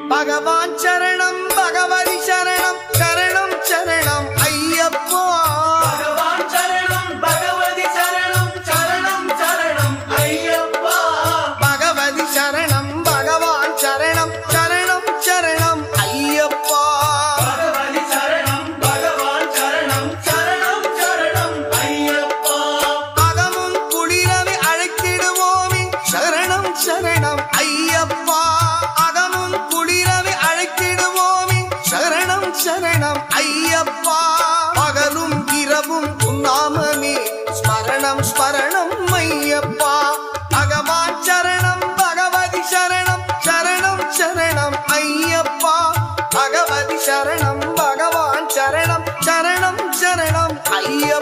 பகவான் சரணம் பகவதி சரணம் சரணம் சரணம் ஐயப்பா பகவான் சரணம் பகவதி சரணம் சரணம் சரணம் ஐயப்பா பகவதி சரணம் பகவான் சரணம் சரணம் சரணம் ஐயப்பா பகவதி சரணம் பகவான் சரணம் சரணம் சரணம் ஐயப்பா அகமும் குளிரவை அழைத்திடுவோமே சரணம் சரணம் ஐயப்பா அகமும் குளிரவை அழைத்திடுவோமே சரணம் சரணம் ஐயப்பா பகலும் இரவும் உன்னாமமே ஸ்மரணம் ஸ்மரணம் ஐயப்பா பகவான் சரணம் பகவதி சரணம் சரணம் சரணம் ஐயப்பா பகவதி சரணம் பகவான் சரணம் சரணம் சரணம் ஐயப்பா